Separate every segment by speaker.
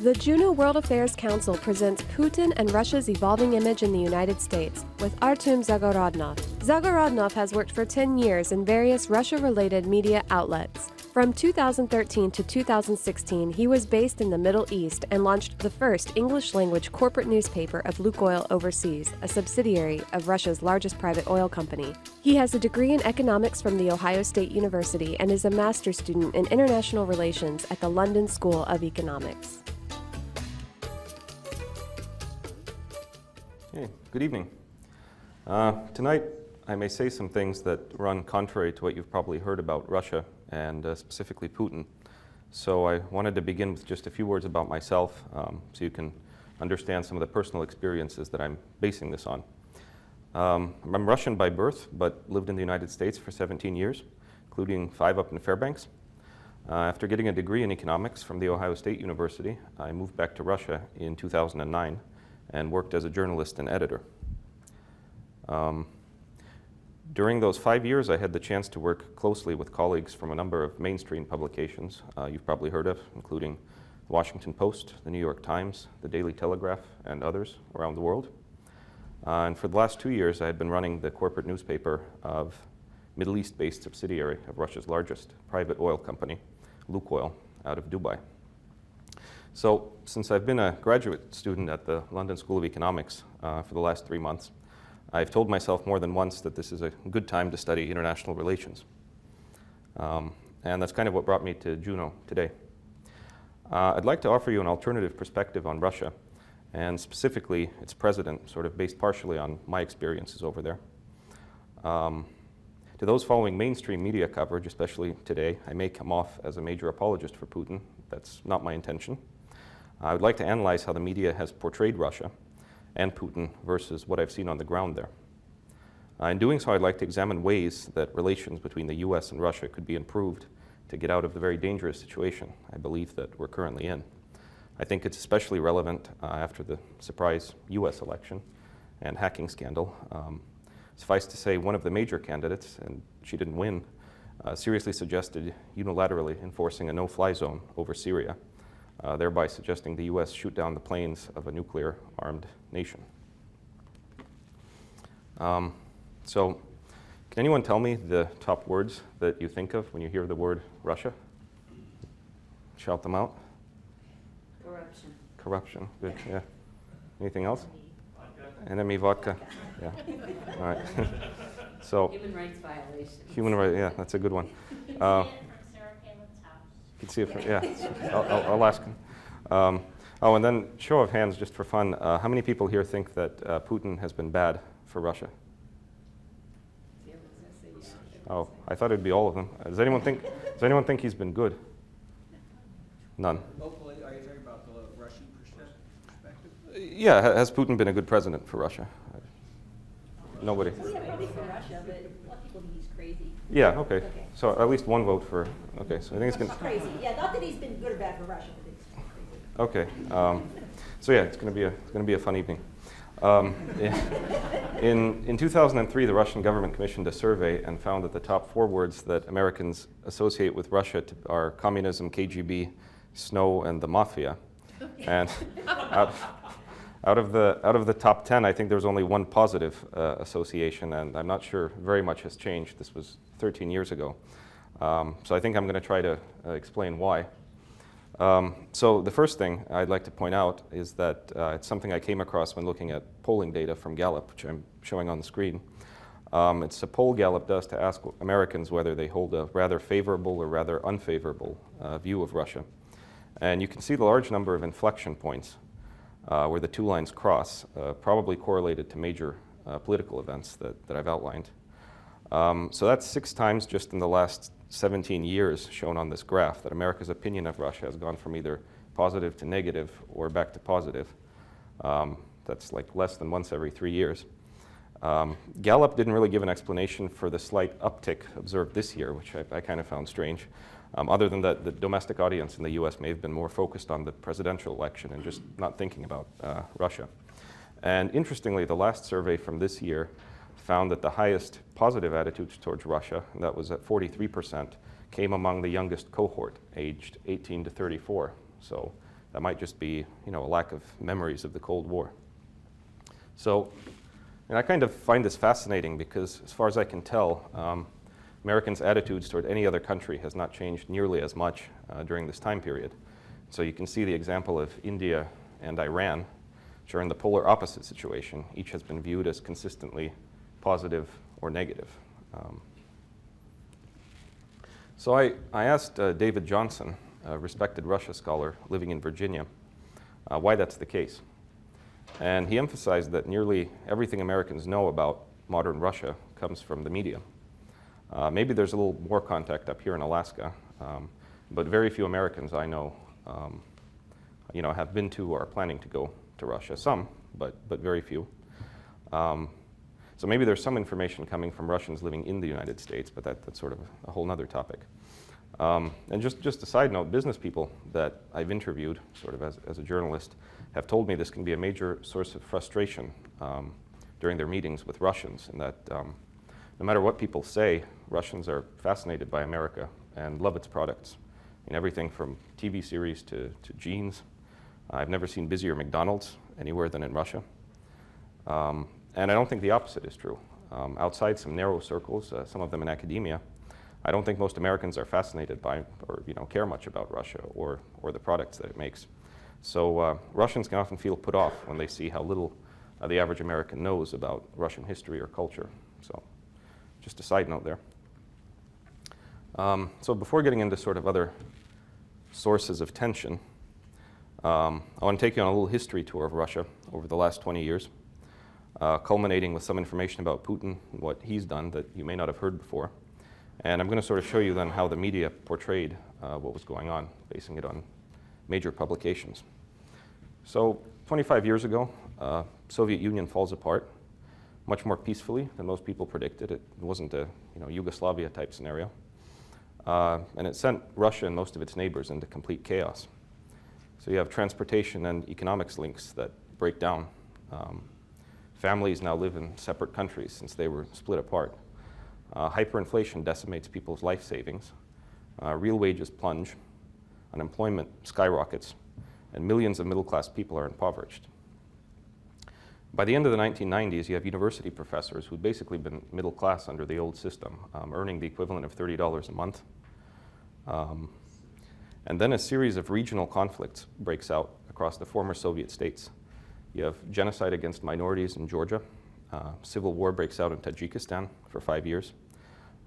Speaker 1: The Juneau World Affairs Council presents Putin and Russia's evolving image in the United States with Artem Zagorodnov. Zagorodnov has worked for 10 years in various Russia-related media outlets. From 2013 to 2016, he was based in the Middle East and launched the first English-language corporate newspaper of Lukoil Overseas, a subsidiary of Russia's largest private oil company. He has a degree in economics from The Ohio State University and is a master's student in international relations at the London School of Economics.
Speaker 2: Hey, good evening. Tonight, I may say some things that run contrary to what you've probably heard about Russia and specifically Putin. So I wanted to begin with just a few words about myself so you can understand some of the personal experiences that I'm basing this on. I'm Russian by birth, but lived in the United States for 17 years, including 5 up in Fairbanks. After getting a degree in economics from The Ohio State University, I moved back to Russia in 2009 and worked as a journalist and editor. During those 5 years, I had the chance to work closely with colleagues from a number of mainstream publications you've probably heard of, including the Washington Post, the New York Times, the Daily Telegraph, and others around the world. And for the last 2 years, I had been running the corporate newspaper of Middle East-based subsidiary of Russia's largest private oil company, Lukoil, out of Dubai. So since I've been a graduate student at the London School of Economics for the last 3 months, I've told myself more than once that this is a good time to study international relations. And that's kind of what brought me to Juneau today. I'd like to offer you an alternative perspective on Russia, and specifically its president, sort of based partially on my experiences over there. To those following mainstream media coverage, especially today, I may come off as a major apologist for Putin. That's not my intention. I would like to analyze how the media has portrayed Russia and Putin versus what I've seen on the ground there. In doing so, I'd like to examine ways that relations between the US and Russia could be improved to get out of the very dangerous situation I believe that we're currently in. I think it's especially relevant after the surprise US election and hacking scandal. Suffice to say, one of the major candidates, and she didn't win, seriously suggested unilaterally enforcing a no-fly zone over Syria, thereby suggesting the US shoot down the planes of a nuclear-armed nation. So, can anyone tell me the top words that you think of when you hear the word Russia? Shout them out.
Speaker 3: Corruption.
Speaker 2: Corruption, good, yeah. Anything else? Enemy vodka. Yeah. All right. So.
Speaker 3: Human rights violations.
Speaker 2: Human rights. Yeah, that's a good one.
Speaker 4: You can see it from Sarah Palin's house.
Speaker 2: You can see it. Yeah. I'll ask him. Oh, and then show of hands, just for fun. How many people here think that Putin has been bad for Russia? Oh, I thought it'd be all of them. Does anyone think he's been good? None.
Speaker 5: Hopefully, are you talking about the Russian perspective?
Speaker 2: Yeah, has Putin been a good president for Russia? Nobody.
Speaker 4: Yeah, probably for Russia, but a lot of people think he's crazy.
Speaker 2: Yeah, okay. So at least one vote for, okay, so I think it's going to...
Speaker 4: Crazy, yeah, not that he's been good or bad for Russia, but it's crazy.
Speaker 2: Okay, so yeah, it's going to be a fun evening. In 2003, the Russian government commissioned a survey and found that the top 4 words that Americans associate with Russia are communism, KGB, snow, and the mafia. And out of the top 10, I think there was only one positive association, and I'm not sure very much has changed. This was 13 years ago. So I think I'm going to try to explain why. So the first thing I'd like to point out is that it's something I came across when looking at polling data from Gallup, which I'm showing on the screen. It's a poll Gallup does to ask Americans whether they hold a rather favorable or rather unfavorable view of Russia. And you can see the large number of inflection points where the 2 lines cross, probably correlated to major political events that I've outlined. So that's 6 times just in the last 17 years shown on this graph that America's opinion of Russia has gone from either positive to negative or back to positive. That's like less than once every 3 years. Gallup didn't really give an explanation for the slight uptick observed this year, which I kind of found strange. Other than that, the domestic audience in the US may have been more focused on the presidential election and just not thinking about Russia. And interestingly, the last survey from this year found that the highest positive attitudes towards Russia, and that was at 43%, came among the youngest cohort, aged 18 to 34. So that might just be, a lack of memories of the Cold War. So, and I kind of find this fascinating because, as far as I can tell, Americans' attitudes toward any other country has not changed nearly as much during this time period. So you can see the example of India and Iran, which are in the polar opposite situation. Each has been viewed as consistently positive or negative. So I asked David Johnson, a respected Russia scholar living in Virginia, why that's the case. And he emphasized that nearly everything Americans know about modern Russia comes from the media. Maybe there's a little more contact up here in Alaska, but very few Americans I know, have been to or are planning to go to Russia. Some, but very few. So maybe there's some information coming from Russians living in the United States, but that's sort of a whole other topic. And just a side note, business people that I've interviewed, sort of as a journalist, have told me this can be a major source of frustration during their meetings with Russians, and that no matter what people say, Russians are fascinated by America and love its products. Everything from TV series to jeans. I've never seen busier McDonald's anywhere than in Russia. And I don't think the opposite is true. Outside some narrow circles, some of them in academia, I don't think most Americans are fascinated by or care much about Russia or the products that it makes. So Russians can often feel put off when they see how little the average American knows about Russian history or culture. So just a side note there. So before getting into sort of other sources of tension, I want to take you on a little history tour of Russia over the last 20 years, culminating with some information about Putin and what he's done that you may not have heard before. And I'm going to sort of show you then how the media portrayed what was going on, basing it on major publications. So 25 years ago, Soviet Union falls apart much more peacefully than most people predicted. It wasn't a Yugoslavia type scenario. And it sent Russia and most of its neighbors into complete chaos. So you have transportation and economics links that break down. Families now live in separate countries since they were split apart. Hyperinflation decimates people's life savings. Real wages plunge. Unemployment skyrockets. And millions of middle-class people are impoverished. By the end of the 1990s, you have university professors who'd basically been middle class under the old system, earning the equivalent of $30 a month. And then a series of regional conflicts breaks out across the former Soviet states. You have genocide against minorities in Georgia. Civil war breaks out in Tajikistan for 5 years.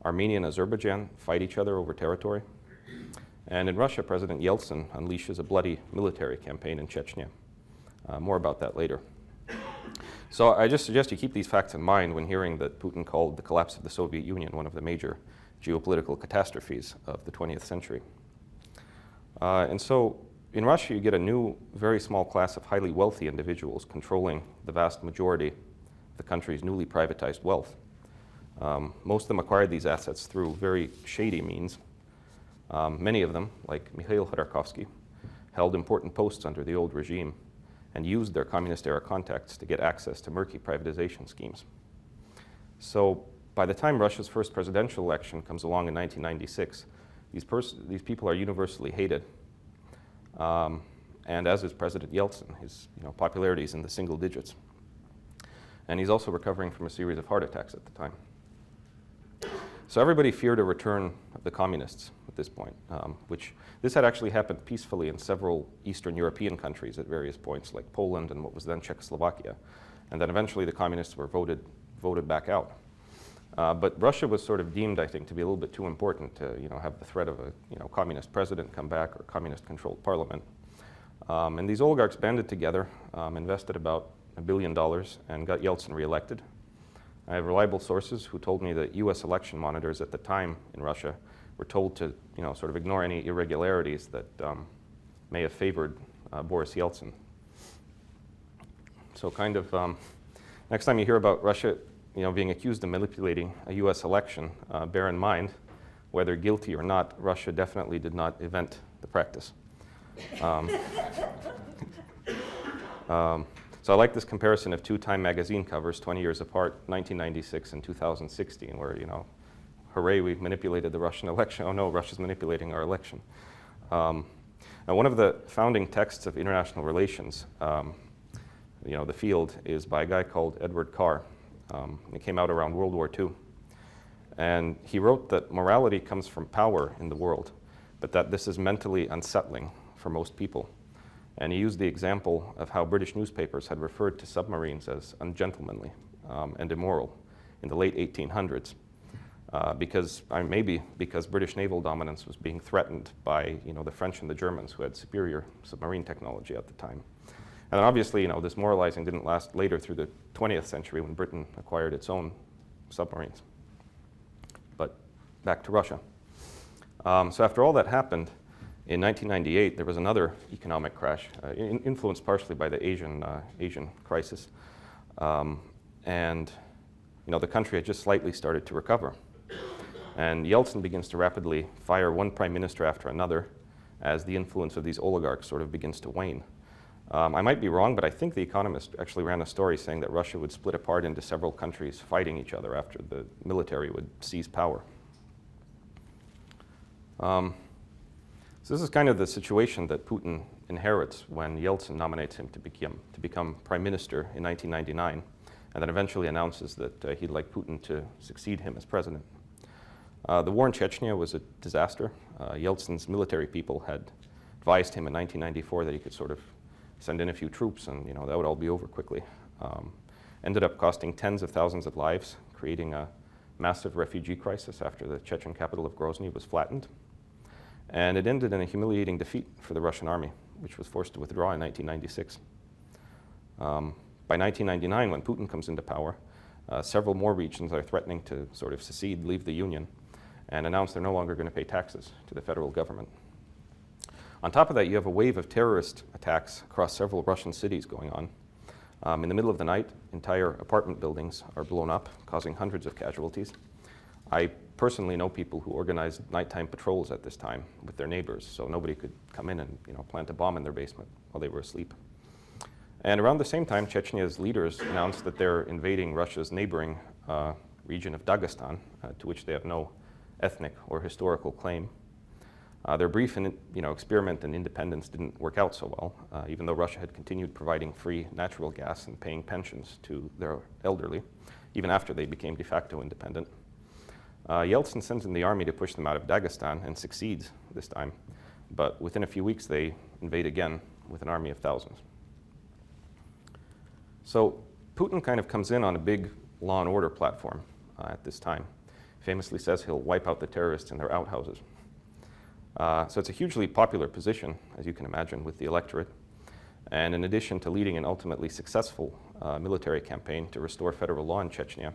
Speaker 2: Armenia and Azerbaijan fight each other over territory. And in Russia, President Yeltsin unleashes a bloody military campaign in Chechnya. More about that later. So I just suggest you keep these facts in mind when hearing that Putin called the collapse of the Soviet Union one of the major geopolitical catastrophes of the 20th century. And so in Russia, you get a new, very small class of highly wealthy individuals controlling the vast majority of the country's newly privatized wealth. Most of them acquired these assets through very shady means. Many of them, like Mikhail Khodorkovsky, held important posts under the old regime and used their communist-era contacts to get access to murky privatization schemes. So by the time Russia's first presidential election comes along in 1996, these people are universally hated. And as is President Yeltsin, his popularity is in the single digits. And he's also recovering from a series of heart attacks at the time. So everybody feared a return of the communists at this point, which this had actually happened peacefully in several Eastern European countries at various points, like Poland and what was then Czechoslovakia. And then eventually the communists were voted back out. But Russia was sort of deemed, I think, to be a little bit too important to have the threat of a communist president come back or communist-controlled parliament. And these oligarchs banded together, invested about $1 billion, and got Yeltsin reelected. I have reliable sources who told me that U.S. election monitors at the time in Russia were told to, sort of ignore any irregularities that may have favored Boris Yeltsin. So kind of, next time you hear about Russia, being accused of manipulating a U.S. election, bear in mind, whether guilty or not, Russia definitely did not invent the practice. So I like this comparison of two Time magazine covers 20 years apart, 1996 and 2016, where, hooray, we manipulated the Russian election. Oh no, Russia's manipulating our election. Now, one of the founding texts of international relations, the field, is by a guy called Edward Carr. It came out around World War II. And he wrote that morality comes from power in the world, but that this is mentally unsettling for most people. And he used the example of how British newspapers had referred to submarines as ungentlemanly and immoral in the late 1800s, maybe because British naval dominance was being threatened by the French and the Germans, who had superior submarine technology at the time. And then obviously, this moralizing didn't last later through the 20th century when Britain acquired its own submarines. But back to Russia. So after all that happened, in 1998, there was another economic crash, influenced partially by the Asian crisis. And the country had just slightly started to recover. And Yeltsin begins to rapidly fire one prime minister after another as the influence of these oligarchs sort of begins to wane. I might be wrong, but I think The Economist actually ran a story saying that Russia would split apart into several countries fighting each other after the military would seize power. So this is kind of the situation that Putin inherits when Yeltsin nominates him to become prime minister in 1999, and then eventually announces that he'd like Putin to succeed him as president. The war in Chechnya was a disaster. Yeltsin's military people had advised him in 1994 that he could sort of send in a few troops and that would all be over quickly. Ended up costing tens of thousands of lives, creating a massive refugee crisis after the Chechen capital of Grozny was flattened. And it ended in a humiliating defeat for the Russian army, which was forced to withdraw in 1996. By 1999, when Putin comes into power, several more regions are threatening to sort of secede, leave the Union, and announce they're no longer going to pay taxes to the federal government. On top of that, you have a wave of terrorist attacks across several Russian cities going on. In the middle of the night, entire apartment buildings are blown up, causing hundreds of casualties. I personally know people who organized nighttime patrols at this time with their neighbors, so nobody could come in and plant a bomb in their basement while they were asleep. And around the same time, Chechnya's leaders announced that they're invading Russia's neighboring region of Dagestan, to which they have no ethnic or historical claim. Their brief experiment in independence didn't work out so well, even though Russia had continued providing free natural gas and paying pensions to their elderly, even after they became de facto independent. Yeltsin sends in the army to push them out of Dagestan and succeeds this time, but within a few weeks they invade again with an army of thousands. So Putin kind of comes in on a big law and order platform at this time. Famously says he'll wipe out the terrorists in their outhouses. So it's a hugely popular position, as you can imagine, with the electorate. And in addition to leading an ultimately successful military campaign to restore federal law in Chechnya,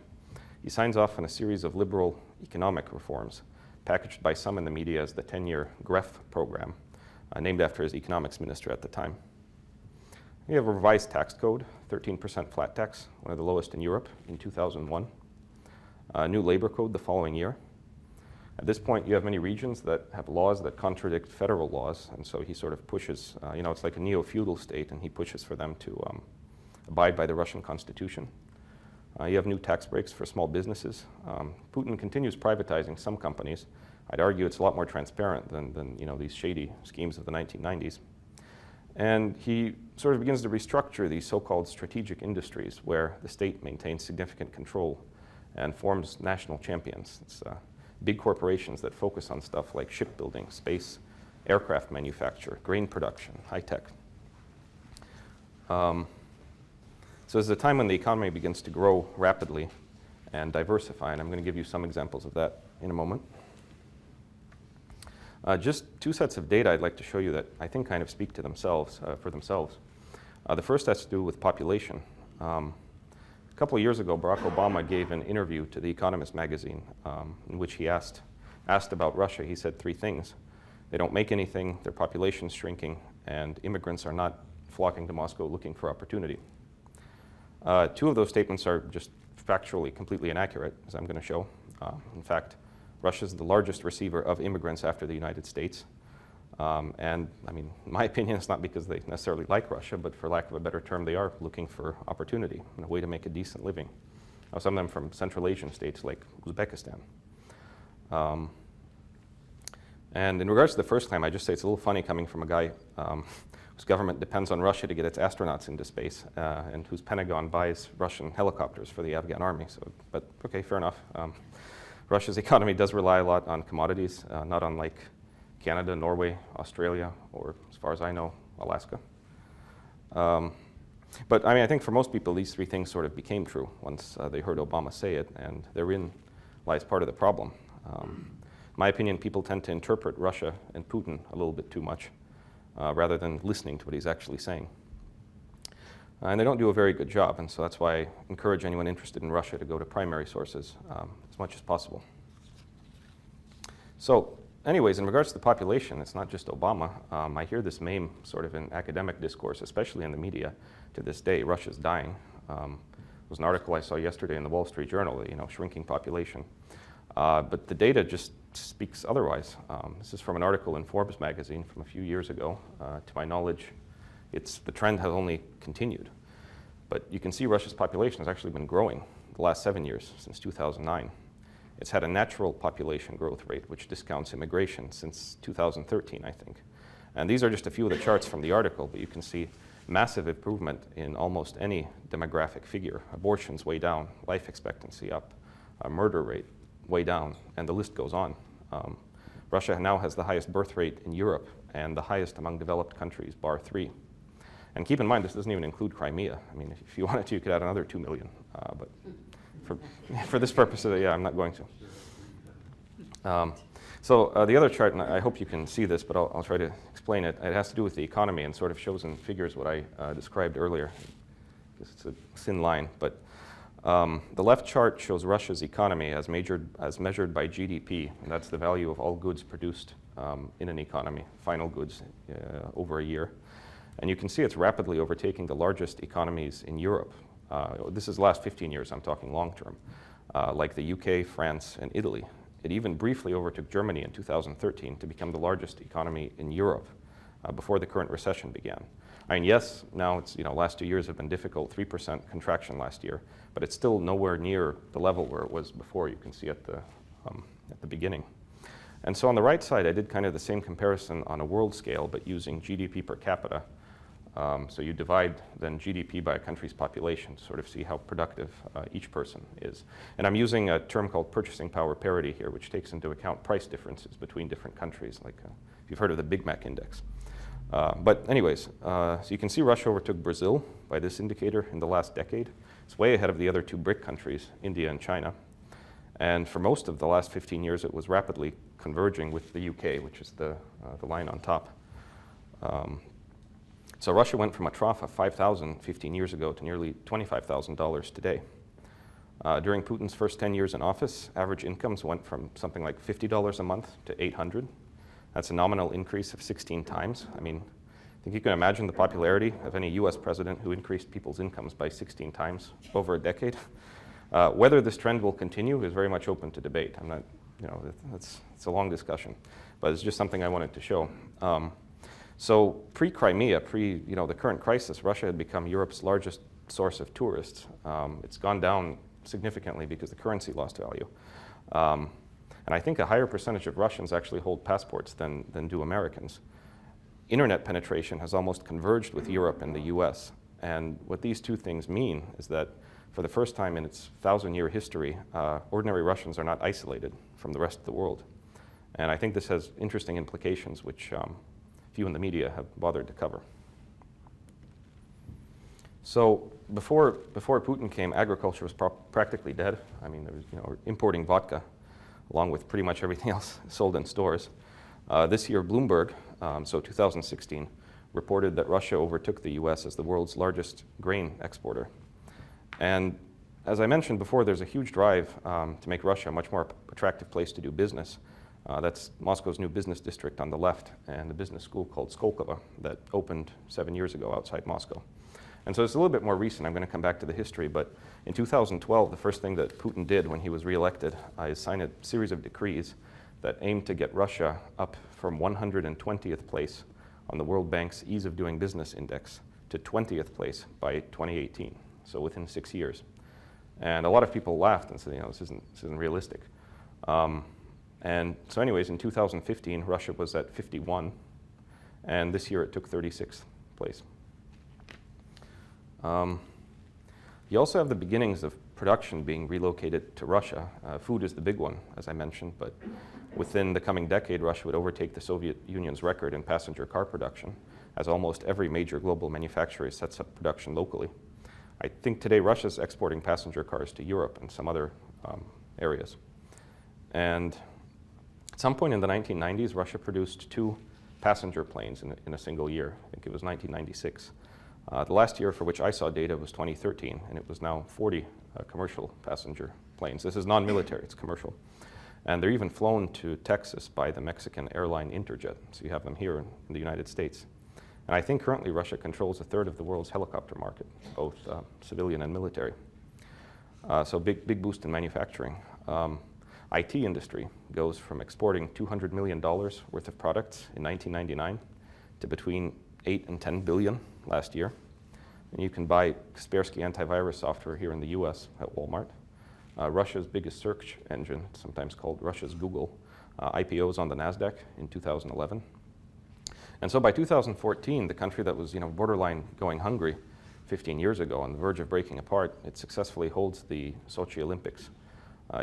Speaker 2: he signs off on a series of liberal economic reforms, packaged by some in the media as the 10-year GREF program, named after his economics minister at the time. We have a revised tax code, 13% flat tax, one of the lowest in Europe, in 2001. A new labor code the following year. At this point, you have many regions that have laws that contradict federal laws, and so he sort of pushes, it's like a neo-feudal state, and he pushes for them to abide by the Russian constitution. You have new tax breaks for small businesses. Putin continues privatizing some companies. I'd argue it's a lot more transparent than these shady schemes of the 1990s. And he sort of begins to restructure these so-called strategic industries where the state maintains significant control and forms national champions. It's big corporations that focus on stuff like shipbuilding, space, aircraft manufacture, grain production, high tech. So it's a time when the economy begins to grow rapidly and diversify, and I'm going to give you some examples of that in a moment. Just two sets of data I'd like to show you that I think kind of speak to themselves, for themselves. The first has to do with population. A couple of years ago, Barack Obama gave an interview to The Economist magazine in which he asked about Russia. He said three things. They don't make anything, their population's shrinking, and immigrants are not flocking to Moscow looking for opportunity. Two of those statements are just factually completely inaccurate, as I'm going to show. In fact, Russia is the largest receiver of immigrants after the United States. And I mean, in my opinion, it's not because they necessarily like Russia, but for lack of a better term, they are looking for opportunity and a way to make a decent living. Some of them from Central Asian states like Uzbekistan. And in regards to the first claim, I just say it's a little funny coming from a guy whose government depends on Russia to get its astronauts into space, and whose Pentagon buys Russian helicopters for the Afghan army. So, but okay, fair enough. Russia's economy does rely a lot on commodities, not unlike Canada, Norway, Australia, or as far as I know, Alaska. But I mean, I think for most people, these three things sort of became true once they heard Obama say it, and therein lies part of the problem. In my opinion, people tend to interpret Russia and Putin a little bit too much, rather than listening to what he's actually saying. And they don't do a very good job, and so that's why I encourage anyone interested in Russia to go to primary sources as much as possible. So anyways, in regards to the population, it's not just Obama. I hear this meme sort of in academic discourse, especially in the media, to this day: Russia's dying. There was an article I saw yesterday in the Wall Street Journal that, shrinking population. But the data just speaks otherwise. This is from an article in Forbes magazine from a few years ago. To my knowledge, the trend has only continued. But you can see Russia's population has actually been growing the last 7 years, since 2009. It's had a natural population growth rate, which discounts immigration, since 2013, I think. And these are just a few of the charts from the article, but you can see massive improvement in almost any demographic figure. Abortions way down, life expectancy up, murder rate way down, and the list goes on. Russia now has the highest birth rate in Europe and the highest among developed countries, bar 3. And keep in mind, this doesn't even include Crimea. I mean, if you wanted to, you could add another 2 million. But for this purpose, yeah, I'm not going to. So the other chart, and I hope you can see this, but I'll try to explain it. It has to do with the economy and sort of shows in figures what I described earlier. It's a thin line, but the left chart shows Russia's economy as measured by GDP, and that's the value of all goods produced in an economy, final goods over a year. And you can see it's rapidly overtaking the largest economies in Europe. This is the last 15 years, I'm talking long term, like the UK, France, and Italy. It even briefly overtook Germany in 2013 to become the largest economy in Europe before the current recession began. I mean, yes, now it's, last 2 years have been difficult, 3% contraction last year, but it's still nowhere near the level where it was before. You can see at the beginning. And so on the right side, I did kind of the same comparison on a world scale, but using GDP per capita. So you divide then GDP by a country's population to sort of see how productive each person is. And I'm using a term called purchasing power parity here, which takes into account price differences between different countries, like if you've heard of the Big Mac index. But anyways, so you can see Russia overtook Brazil by this indicator in the last decade. It's way ahead of the other two BRIC countries, India and China. And for most of the last 15 years, it was rapidly converging with the UK, which is the line on top. So Russia went from a trough of $5,000 15 years ago to nearly $25,000 today. During Putin's first 10 years in office, average incomes went from something like $50 a month to $800. That's a nominal increase of 16 times. I mean, I think you can imagine the popularity of any US president who increased people's incomes by 16 times over a decade. Whether this trend will continue is very much open to debate. I'm not, it's a long discussion, but it's just something I wanted to show. So pre-Crimea, the current crisis, Russia had become Europe's largest source of tourists. It's gone down significantly because the currency lost value. And I think a higher percentage of Russians actually hold passports than do Americans. Internet penetration has almost converged with Europe and the US. And what these two things mean is that for the first time in its 1,000-year history, ordinary Russians are not isolated from the rest of the world. And I think this has interesting implications, which few in the media have bothered to cover. So before Putin came, agriculture was practically dead. I mean, there was, importing vodka, along with pretty much everything else sold in stores. This year, Bloomberg, so 2016, reported that Russia overtook the US as the world's largest grain exporter. And as I mentioned before, there's a huge drive to make Russia a much more attractive place to do business. That's Moscow's new business district on the left and the business school called Skolkovo that opened 7 years ago outside Moscow. And so it's a little bit more recent. I'm going to come back to the history, but in 2012, the first thing that Putin did when he was reelected is sign a series of decrees that aimed to get Russia up from 120th place on the World Bank's Ease of Doing Business Index to 20th place by 2018, so within 6 years. And a lot of people laughed and said, this isn't realistic. And so anyways, in 2015, Russia was at 51, and this year it took 36th place. You also have the beginnings of production being relocated to Russia. Food is the big one, as I mentioned, but within the coming decade, Russia would overtake the Soviet Union's record in passenger car production, as almost every major global manufacturer sets up production locally. I think today Russia's exporting passenger cars to Europe and some other areas. And at some point in the 1990s, Russia produced 2 passenger planes in a single year. I think it was 1996. The last year for which I saw data was 2013, and it was now 40 commercial passenger planes. This is non-military, it's commercial. And they're even flown to Texas by the Mexican airline Interjet, so you have them here in the United States. And I think currently Russia controls 1/3 of the world's helicopter market, both civilian and military. So big boost in manufacturing. IT industry goes from exporting $200 million worth of products in 1999 to between 8 and 10 billion last year. And you can buy Kaspersky antivirus software here in the US at Walmart. Russia's biggest search engine, sometimes called Russia's Google, IPOs on the NASDAQ in 2011. And so by 2014, the country that was borderline going hungry 15 years ago, on the verge of breaking apart, it successfully holds the Sochi Olympics.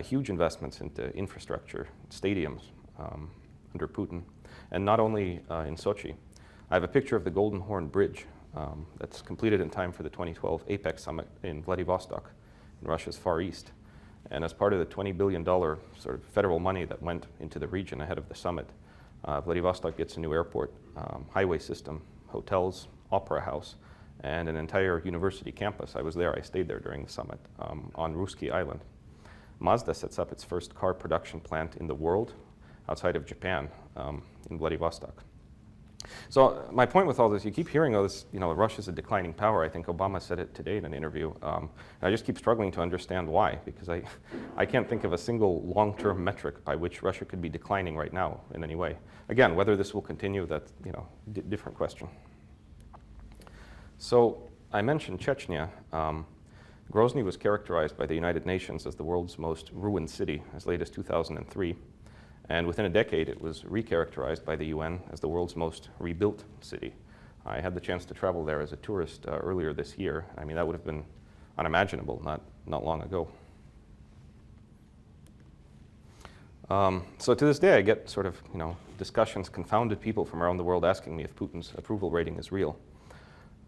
Speaker 2: Huge investments into infrastructure, stadiums under Putin, and not only in Sochi. I have a picture of the Golden Horn Bridge that's completed in time for the 2012 APEC summit in Vladivostok, in Russia's Far East. And as part of the $20 billion sort of federal money that went into the region ahead of the summit, Vladivostok gets a new airport, highway system, hotels, opera house, and an entire university campus. I was there, I stayed there during the summit on Ruski Island. Mazda sets up its first car production plant in the world outside of Japan in Vladivostok. So my point with all this, you keep hearing, oh, this, Russia's a declining power. I think Obama said it today in an interview. I just keep struggling to understand why, because I can't think of a single long-term metric by which Russia could be declining right now in any way. Again, whether this will continue, that's different question. So I mentioned Chechnya. Grozny was characterized by the United Nations as the world's most ruined city as late as 2003. And within a decade, it was recharacterized by the UN as the world's most rebuilt city. I had the chance to travel there as a tourist earlier this year. I mean, that would have been unimaginable not long ago. So to this day, I get sort of, discussions, confounded people from around the world asking me if Putin's approval rating is real.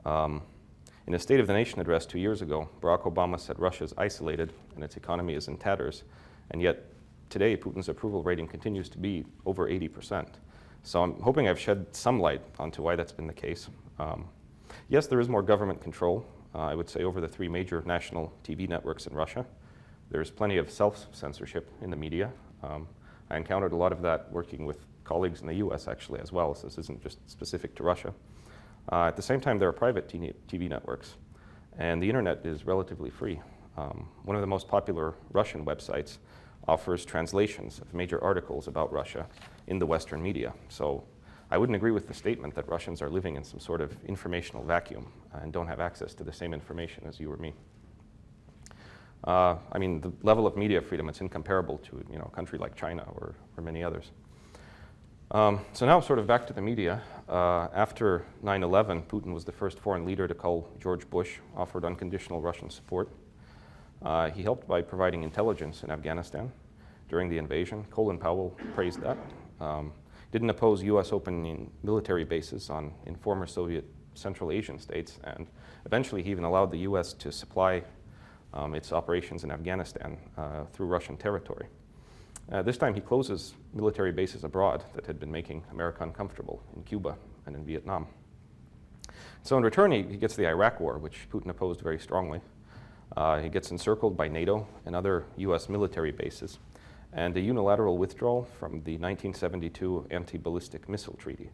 Speaker 2: In a State of the Nation address 2 years ago, Barack Obama said Russia's isolated and its economy is in tatters, and yet today Putin's approval rating continues to be over 80%. So I'm hoping I've shed some light onto why that's been the case. Yes, there is more government control, I would say, over the 3 major national TV networks in Russia. There's plenty of self-censorship in the media. I encountered a lot of that working with colleagues in the US actually as well, so this isn't just specific to Russia. At the same time, there are private TV networks, and the internet is relatively free. One of the most popular Russian websites offers translations of major articles about Russia in the Western media. So I wouldn't agree with the statement that Russians are living in some sort of informational vacuum and don't have access to the same information as you or me. I mean, the level of media freedom, it's incomparable to a country like China or many others. So now sort of back to the media. After 9/11, Putin was the first foreign leader to call George Bush, offered unconditional Russian support. He helped by providing intelligence in Afghanistan during the invasion. Colin Powell praised that. Didn't oppose US opening military bases in former Soviet Central Asian states, and eventually he even allowed the US to supply its operations in Afghanistan through Russian territory. This time he closes military bases abroad that had been making America uncomfortable in Cuba and in Vietnam. So in return, he gets the Iraq War, which Putin opposed very strongly. He gets encircled by NATO and other US military bases, and a unilateral withdrawal from the 1972 Anti-Ballistic Missile Treaty,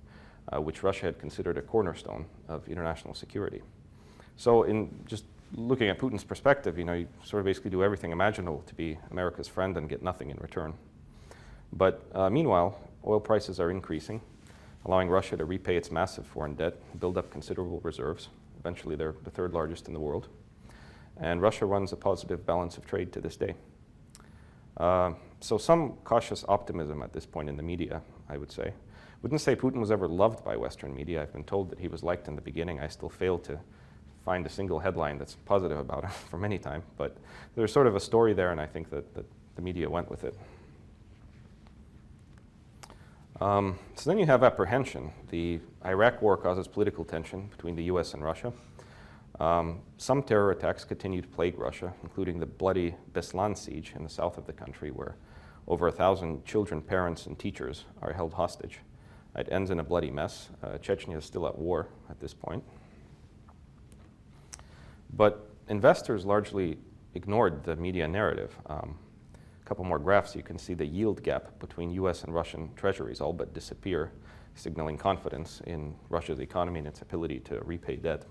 Speaker 2: which Russia had considered a cornerstone of international security. So in just looking at Putin's perspective, you sort of basically do everything imaginable to be America's friend and get nothing in return. But meanwhile, oil prices are increasing, allowing Russia to repay its massive foreign debt, build up considerable reserves. Eventually, they're the 3rd largest in the world. And Russia runs a positive balance of trade to this day. So some cautious optimism at this point in the media, I would say. Wouldn't say Putin was ever loved by Western media. I've been told that he was liked in the beginning. I still fail to find a single headline that's positive about him for many time. But there's sort of a story there, and I think that the media went with it. So then you have apprehension. The Iraq war causes political tension between the US and Russia. Some terror attacks continue to plague Russia, including the bloody Beslan siege in the south of the country, where over 1,000 children, parents, and teachers are held hostage. It ends in a bloody mess. Chechnya is still at war at this point. But investors largely ignored the media narrative. A couple more graphs, you can see the yield gap between US and Russian treasuries all but disappear, signaling confidence in Russia's economy and its ability to repay debt.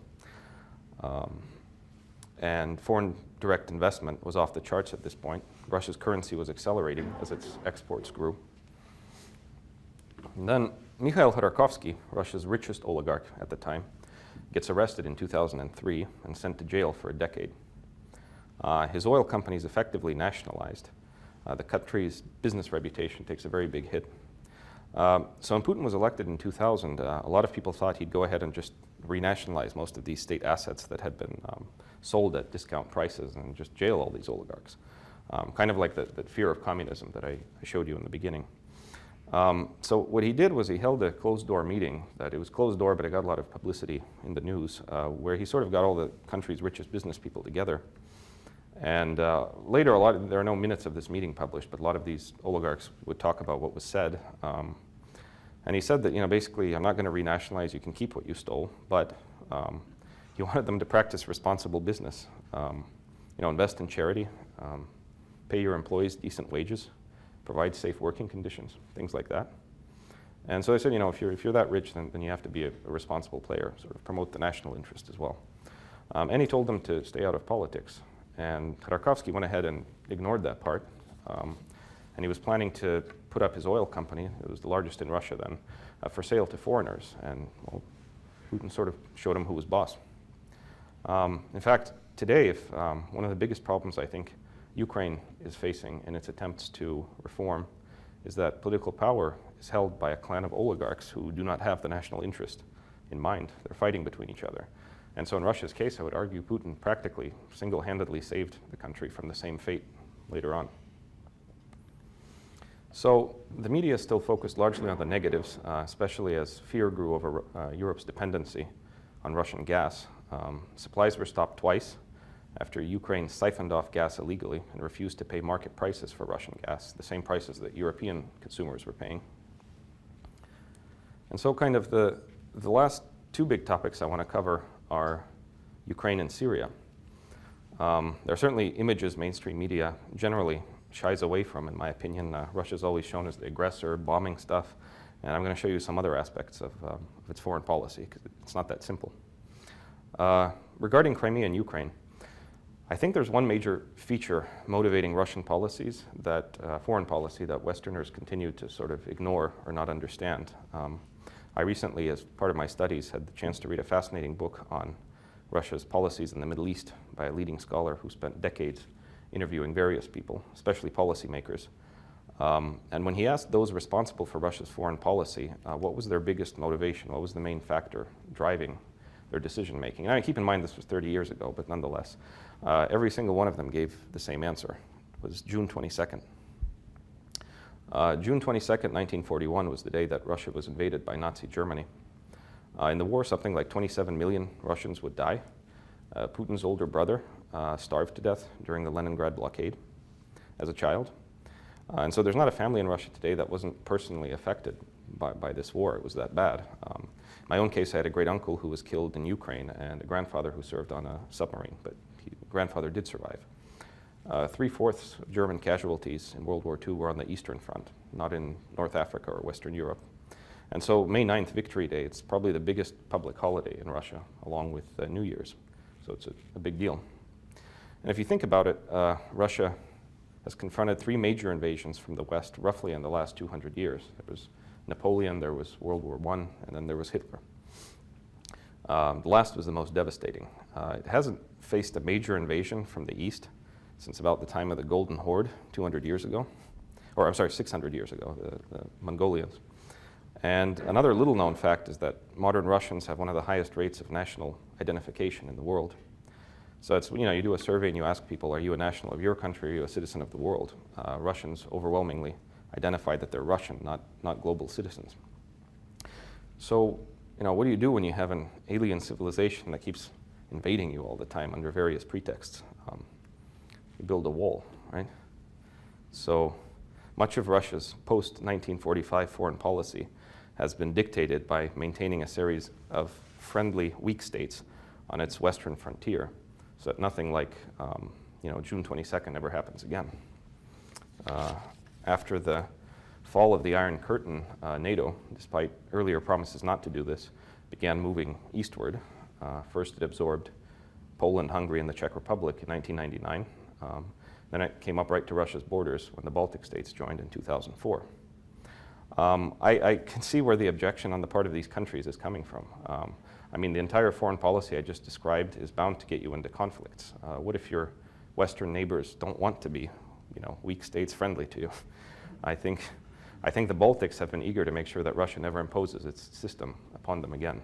Speaker 2: And foreign direct investment was off the charts at this point. Russia's currency was accelerating as its exports grew. And then Mikhail Khodorkovsky, Russia's richest oligarch at the time, gets arrested in 2003 and sent to jail for a decade. His oil company is effectively nationalized. The country's business reputation takes a very big hit. So when Putin was elected in 2000, a lot of people thought he'd go ahead and just renationalize most of these state assets that had been sold at discount prices and just jail all these oligarchs. Kind of like the fear of communism that I showed you in the beginning. So what he did was he held a closed-door meeting. That it was closed door, but it got a lot of publicity in the news, where he sort of got all the country's richest business people together. And later, there are no minutes of this meeting published, but a lot of these oligarchs would talk about what was said. And he said that, basically, I'm not going to renationalize. You can keep what you stole, but he wanted them to practice responsible business. Invest in charity, pay your employees decent wages, provide safe working conditions, things like that. And so I said, if you're that rich, then you have to be a responsible player, sort of promote the national interest as well. And he told them to stay out of politics. And Khodorkovsky went ahead and ignored that part. And he was planning to put up his oil company, it was the largest in Russia then, for sale to foreigners. And Putin sort of showed him who was boss. In fact, today, one of the biggest problems I think Ukraine is facing in its attempts to reform is that political power is held by a clan of oligarchs who do not have the national interest in mind. They're fighting between each other. And so in Russia's case, I would argue Putin practically single-handedly saved the country from the same fate later on. So the media is still focused largely on the negatives, especially as fear grew over Europe's dependency on Russian gas. Supplies were stopped twice after Ukraine siphoned off gas illegally and refused to pay market prices for Russian gas, the same prices that European consumers were paying. And so kind of the last two big topics I want to cover are Ukraine and Syria. There are certainly images mainstream media generally shies away from, in my opinion. Russia's always shown as the aggressor, bombing stuff, and I'm going to show you some other aspects of its foreign policy, because it's not that simple. Regarding Crimea and Ukraine, I think there's one major feature motivating Russian policies, foreign policy, that Westerners continue to sort of ignore or not understand. I recently, as part of my studies, had the chance to read a fascinating book on Russia's policies in the Middle East by a leading scholar who spent decades interviewing various people, especially policymakers. And when he asked those responsible for Russia's foreign policy, what was their biggest motivation, what was the main factor driving their decision-making? And keep in mind this was 30 years ago, but nonetheless, every single one of them gave the same answer. It was June 22nd. June 22nd, 1941 was the day that Russia was invaded by Nazi Germany. In the war, something like 27 million Russians would die. Putin's older brother starved to death during the Leningrad blockade as a child. And so there's not a family in Russia today that wasn't personally affected by this war. It was that bad. In my own case, I had a great uncle who was killed in Ukraine and a grandfather who served on a submarine, but grandfather did survive. 3/4 of German casualties in World War II were on the Eastern Front, not in North Africa or Western Europe. And so May 9th, Victory Day, it's probably the biggest public holiday in Russia, along with New Year's. So it's a big deal. And if you think about it, Russia has confronted 3 major invasions from the West roughly in the last 200 years. There was Napoleon, there was World War I, and then there was Hitler. The last was the most devastating. It hasn't faced a major invasion from the East since about the time of the Golden Horde 200 years ago, or I'm sorry, 600 years ago, the Mongolians. And another little known fact is that modern Russians have one of the highest rates of national identification in the world. So it's, you do a survey and you ask people, are you a national of your country, are you a citizen of the world? Russians overwhelmingly identify that they're Russian, not global citizens. So, what do you do when you have an alien civilization that keeps invading you all the time under various pretexts? You build a wall, right? So much of Russia's post-1945 foreign policy has been dictated by maintaining a series of friendly, weak states on its western frontier, so that nothing like June 22nd ever happens again. After the fall of the Iron Curtain, NATO, despite earlier promises not to do this, began moving eastward. First it absorbed Poland, Hungary, and the Czech Republic in 1999. Then it came up right to Russia's borders when the Baltic states joined in 2004. I can see where the objection on the part of these countries is coming from. The entire foreign policy I just described is bound to get you into conflicts. What if your Western neighbors don't want to be, weak states friendly to you? I think the Baltics have been eager to make sure that Russia never imposes its system upon them again.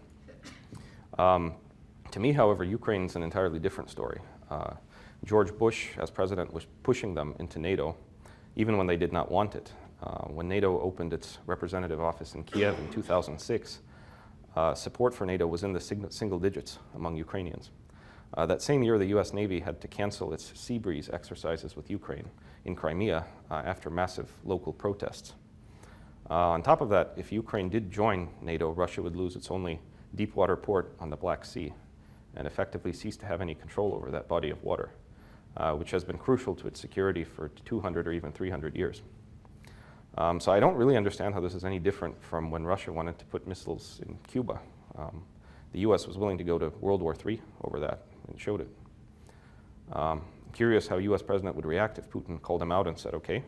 Speaker 2: To me, however, Ukraine's an entirely different story. George Bush, as president, was pushing them into NATO, even when they did not want it. When NATO opened its representative office in Kiev in 2006, support for NATO was in the single digits among Ukrainians. That same year, the US Navy had to cancel its sea breeze exercises with Ukraine in Crimea after massive local protests. On top of that, if Ukraine did join NATO, Russia would lose its only deep water port on the Black Sea and effectively cease to have any control over that body of water, which has been crucial to its security for 200 or even 300 years. So I don't really understand how this is any different from when Russia wanted to put missiles in Cuba. The US was willing to go to World War III over that and showed it. Curious how US president would react if Putin called him out and said, okay,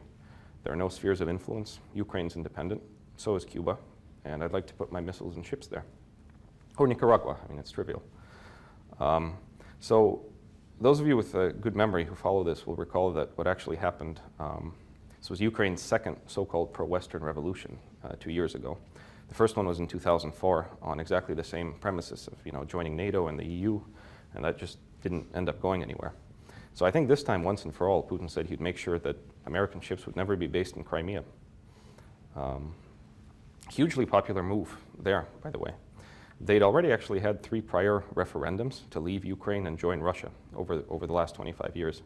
Speaker 2: there are no spheres of influence, Ukraine's independent, so is Cuba, and I'd like to put my missiles and ships there. Or Nicaragua, it's trivial. So those of you with a good memory who follow this will recall that what actually happened, this was Ukraine's second so-called pro-Western revolution 2 years ago. The first one was in 2004 on exactly the same premises of joining NATO and the EU, and that just didn't end up going anywhere. So I think this time, once and for all, Putin said he'd make sure that American ships would never be based in Crimea. Hugely popular move there, by the way. They'd already actually had 3 prior referendums to leave Ukraine and join Russia over the last 25 years.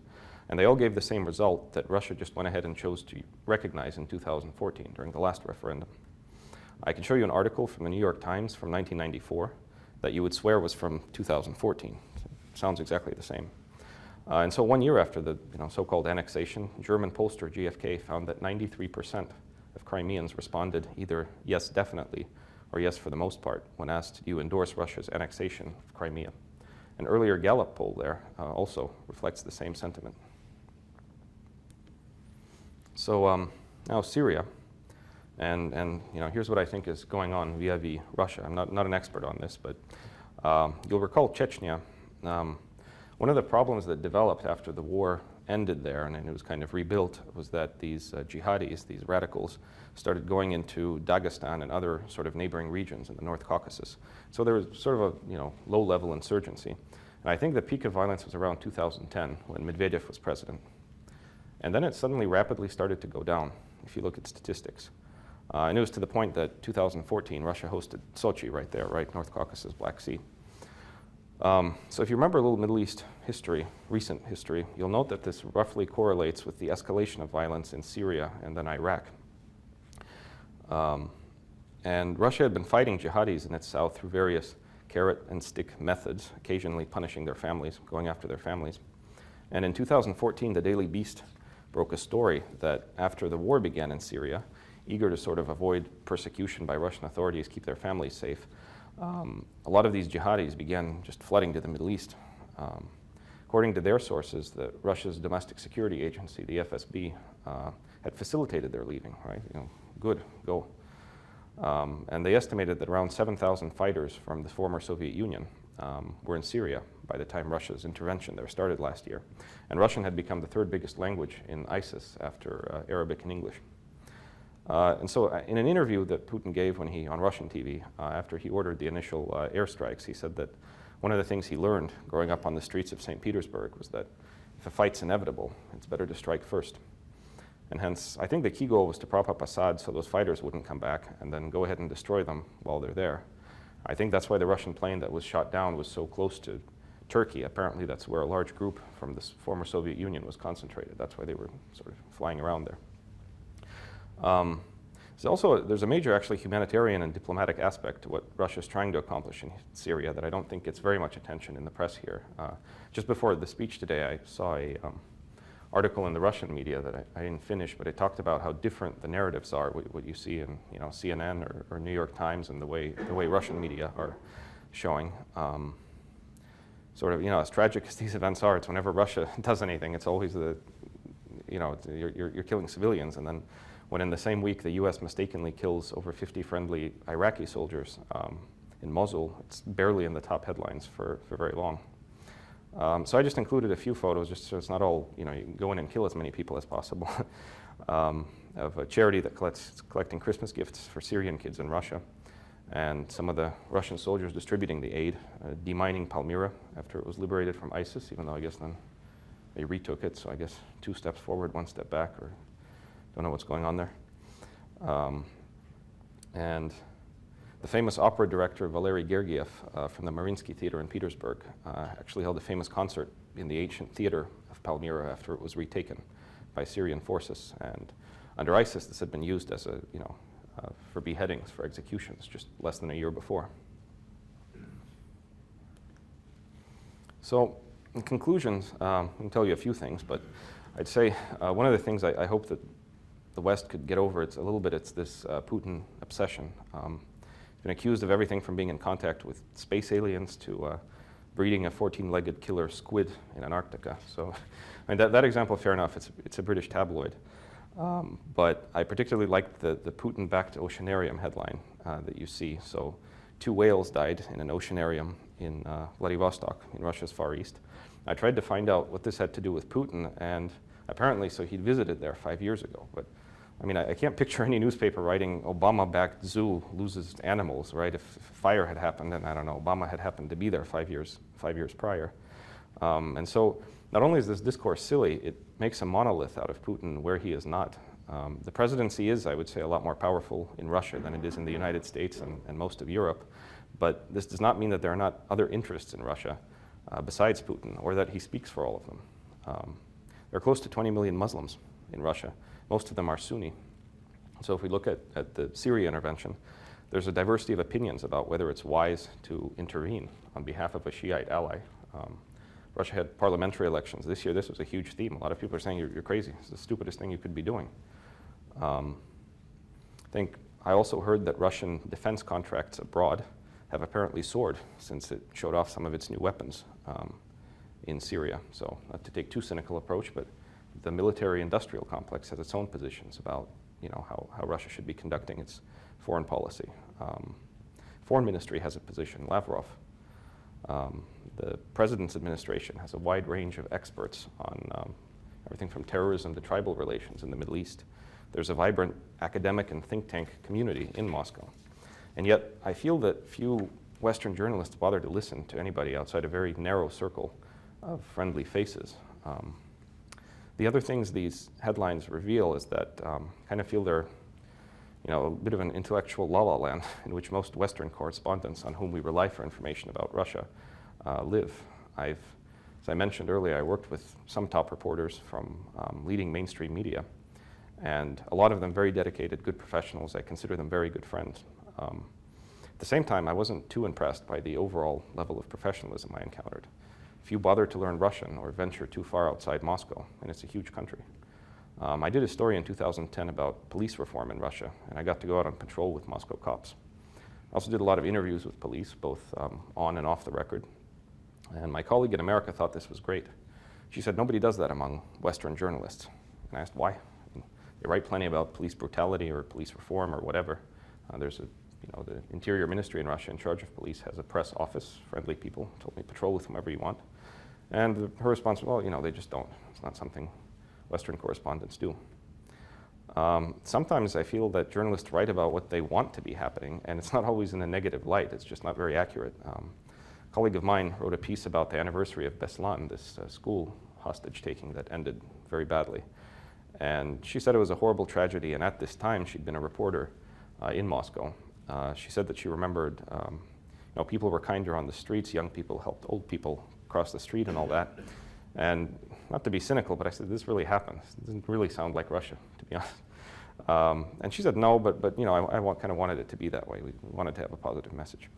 Speaker 2: And they all gave the same result that Russia just went ahead and chose to recognize in 2014 during the last referendum. I can show you an article from the New York Times from 1994 that you would swear was from 2014. It sounds exactly the same. And so 1 year after the so-called annexation, German pollster GfK found that 93% of Crimeans responded either yes, definitely, or yes, for the most part, when asked, do you endorse Russia's annexation of Crimea? An earlier Gallup poll there also reflects the same sentiment. So now Syria, and here's what I think is going on vis-a-vis Russia. I'm not an expert on this, but you'll recall Chechnya. One of the problems that developed after the war ended there, and it was kind of rebuilt, was that these jihadis, these radicals, started going into Dagestan and other sort of neighboring regions in the North Caucasus. So there was sort of a low-level insurgency. And I think the peak of violence was around 2010 when Medvedev was president. And then it suddenly rapidly started to go down, if you look at statistics. And it was to the point that 2014, Russia hosted Sochi right there, right, North Caucasus, Black Sea. So if you remember a little Middle East history, recent history, you'll note that this roughly correlates with the escalation of violence in Syria and then Iraq. And Russia had been fighting jihadis in its south through various carrot and stick methods, occasionally punishing their families, going after their families. And in 2014, the Daily Beast broke a story that after the war began in Syria, eager to sort of avoid persecution by Russian authorities, keep their families safe, a lot of these jihadis began just flooding to the Middle East. According to their sources, Russia's domestic security agency, the FSB, had facilitated their leaving, right? Good, go. And they estimated that around 7,000 fighters from the former Soviet Union were in Syria by the time Russia's intervention there started last year. And Russian had become the third biggest language in ISIS after Arabic and English. And so in an interview that Putin gave on Russian TV, after he ordered the initial airstrikes, he said that one of the things he learned growing up on the streets of St. Petersburg was that if a fight's inevitable, it's better to strike first. And hence, I think the key goal was to prop up Assad so those fighters wouldn't come back and then go ahead and destroy them while they're there. I think that's why the Russian plane that was shot down was so close to Turkey. Apparently that's where a large group from the former Soviet Union was concentrated. That's why they were sort of flying around there. There's a major actually humanitarian and diplomatic aspect to what Russia's trying to accomplish in Syria that I don't think gets very much attention in the press here. Just before the speech today, I saw a article in the Russian media that I didn't finish, but it talked about how different the narratives are, what you see in CNN or New York Times, and the way Russian media are showing. As tragic as these events are, it's whenever Russia does anything, it's always you're killing civilians, and then when in the same week the U.S. mistakenly kills over 50 friendly Iraqi soldiers in Mosul, it's barely in the top headlines for very long. So I just included a few photos, just so it's not all, you can go in and kill as many people as possible, of a charity that collecting Christmas gifts for Syrian kids in Russia, and some of the Russian soldiers distributing the aid, demining Palmyra after it was liberated from ISIS, even though I guess then they retook it, so I guess 2 steps forward, 1 step back, or don't know what's going on there. And the famous opera director Valery Gergiev from the Mariinsky Theater in Petersburg actually held a famous concert in the ancient theater of Palmyra after it was retaken by Syrian forces. And under ISIS, this had been used as for beheadings, for executions, just less than a year before. So, in conclusions, I can tell you a few things, but I'd say one of the things I hope that the West could get over, it's this Putin obsession. He's been accused of everything from being in contact with space aliens to breeding a 14-legged killer squid in Antarctica. So, I mean, that example, fair enough, it's a British tabloid. But I particularly liked the Putin-backed oceanarium headline that you see. So 2 whales died in an oceanarium in Vladivostok, in Russia's Far East. I tried to find out what this had to do with Putin, and apparently, so he'd visited there 5 years ago. But I mean, I can't picture any newspaper writing Obama-backed zoo loses animals, right? If fire had happened, and I don't know, Obama had happened to be there 5 years prior. And so not only is this discourse silly, it makes a monolith out of Putin where he is not. The presidency is, I would say, a lot more powerful in Russia than it is in the United States and most of Europe. But this does not mean that there are not other interests in Russia besides Putin, or that he speaks for all of them. There are close to 20 million Muslims in Russia. Most of them are Sunni. So if we look at the Syria intervention, there's a diversity of opinions about whether it's wise to intervene on behalf of a Shiite ally. Russia had parliamentary elections. This year, this was a huge theme. A lot of people are saying, you're crazy. It's the stupidest thing you could be doing. I also heard that Russian defense contracts abroad have apparently soared since it showed off some of its new weapons in Syria. So not to take too cynical approach, but the military-industrial complex has its own positions about how Russia should be conducting its foreign policy. Foreign ministry has a position, Lavrov. The president's administration has a wide range of experts on everything from terrorism to tribal relations in the Middle East. There's a vibrant academic and think tank community in Moscow. And yet, I feel that few Western journalists bother to listen to anybody outside a very narrow circle of friendly faces. The other things these headlines reveal is that I kind of feel they're a bit of an intellectual la-la land in which most Western correspondents on whom we rely for information about Russia live. As I mentioned earlier, I worked with some top reporters from leading mainstream media, and a lot of them very dedicated, good professionals. I consider them very good friends. At the same time, I wasn't too impressed by the overall level of professionalism I encountered. Few bother to learn Russian or venture too far outside Moscow, and it's a huge country. I did a story in 2010 about police reform in Russia, and I got to go out on patrol with Moscow cops. I also did a lot of interviews with police, both on and off the record. And my colleague in America thought this was great. She said, nobody does that among Western journalists. And I asked why. They write plenty about police brutality or police reform or whatever. There's a the Interior Ministry in Russia in charge of police has a press office, friendly people, told me patrol with whomever you want. And her response was, well, they just don't. It's not something Western correspondents do. Sometimes I feel that journalists write about what they want to be happening, and it's not always in a negative light. It's just not very accurate. A colleague of mine wrote a piece about the anniversary of Beslan, this school hostage taking that ended very badly. And she said it was a horrible tragedy, and at this time she'd been a reporter in Moscow. She said that she remembered people were kinder on the streets, young people helped old people cross the street and all that. And not to be cynical, but I said, this really happened. It doesn't really sound like Russia, to be honest. And she said, no, but I kind of wanted it to be that way. We wanted to have a positive message.